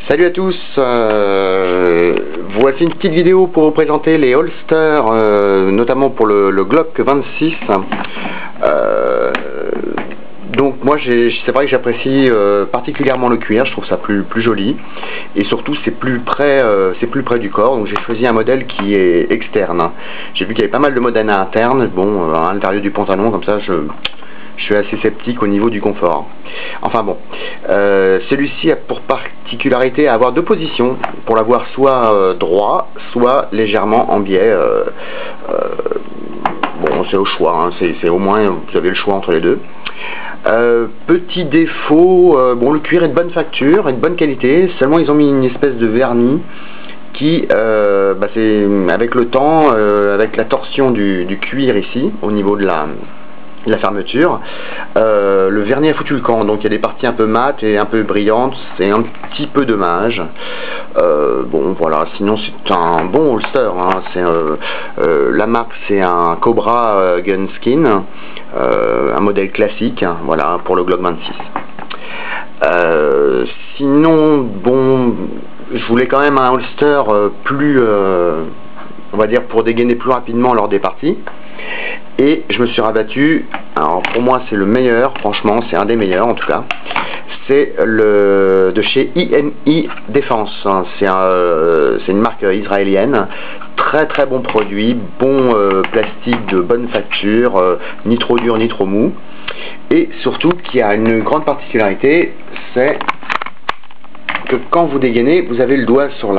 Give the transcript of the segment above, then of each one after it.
Salut à tous, voici une petite vidéo pour vous présenter les holsters, notamment pour le Glock 26. Donc moi c'est vrai que j'apprécie particulièrement le cuir, je trouve ça plus joli et surtout c'est plus près du corps, donc j'ai choisi un modèle qui est externe. J'ai vu qu'il y avait pas mal de modèles internes, bon à l'intérieur du pantalon comme ça je suis assez sceptique au niveau du confort. Enfin bon, celui-ci a pour particularité à avoir deux positions, pour l'avoir soit droit, soit légèrement en biais. Bon, c'est au choix, hein, c'est au moins, vous avez le choix entre les deux. Petit défaut, bon, le cuir est de bonne facture, est de bonne qualité, seulement ils ont mis une espèce de vernis qui, c'est avec le temps, avec la torsion du cuir ici, au niveau de la fermeture, le vernis a foutu le camp, donc il y a des parties un peu mates et un peu brillantes, c'est un petit peu dommage. Bon voilà, sinon c'est un bon holster, hein. La marque c'est un Cobra Gunskin, un modèle classique, hein, voilà, pour le Glock 26. Sinon, bon, je voulais quand même un holster plus, on va dire, pour dégainer plus rapidement lors des parties. Et je me suis rabattu, alors pour moi c'est le meilleur, franchement c'est un des meilleurs en tout cas, c'est le de chez IMI Défense, hein. C'est une marque israélienne, très bon produit, bon plastique de bonne facture, ni trop dur ni trop mou, et surtout qui a une grande particularité, c'est que quand vous dégainez, vous avez le doigt sur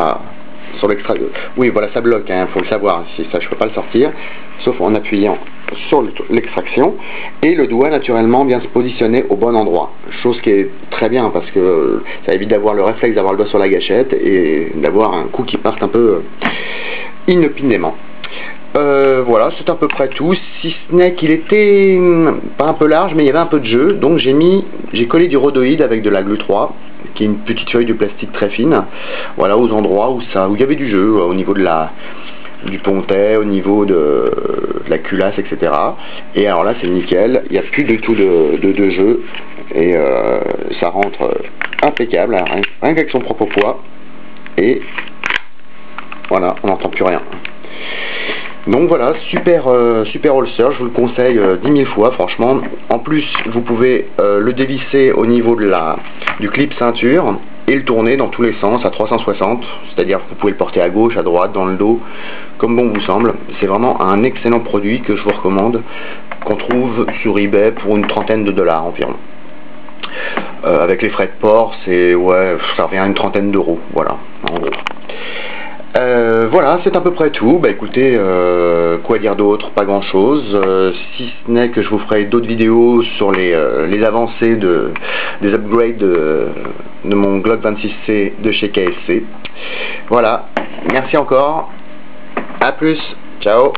l'extrait. Oui, voilà, ça bloque, hein, faut le savoir. Si ça, je peux pas le sortir, sauf en appuyant sur l'extraction. Et le doigt, naturellement, vient se positionner au bon endroit. Chose qui est très bien parce que ça évite d'avoir le réflexe d'avoir le doigt sur la gâchette et d'avoir un coup qui parte un peu inopinément. Voilà, c'est à peu près tout, si ce n'est qu'il était pas un peu large, mais il y avait un peu de jeu, donc j'ai collé du rhodoïde avec de la glu 3, qui est une petite feuille de plastique très fine, voilà, aux endroits où il y avait du jeu, au niveau du pontet, au niveau de la culasse, etc. Et alors là, c'est nickel, il n'y a plus du tout de jeu, et ça rentre impeccable, rien qu'avec son propre poids, et voilà, on n'entend plus rien. Donc voilà, super holster, je vous le conseille 10 000 fois franchement. En plus, vous pouvez le dévisser au niveau du clip ceinture et le tourner dans tous les sens à 360, c'est-à-dire que vous pouvez le porter à gauche, à droite, dans le dos, comme bon vous semble. C'est vraiment un excellent produit que je vous recommande, qu'on trouve sur eBay pour une trentaine de dollars environ. Avec les frais de port, ça revient à une trentaine d'euros, voilà, en gros. Voilà, c'est à peu près tout. Bah écoutez, quoi dire d'autre? Pas grand chose, si ce n'est que je vous ferai d'autres vidéos sur les avancées des upgrades de mon Glock 26C de chez KSC. Voilà, merci encore, à plus, ciao.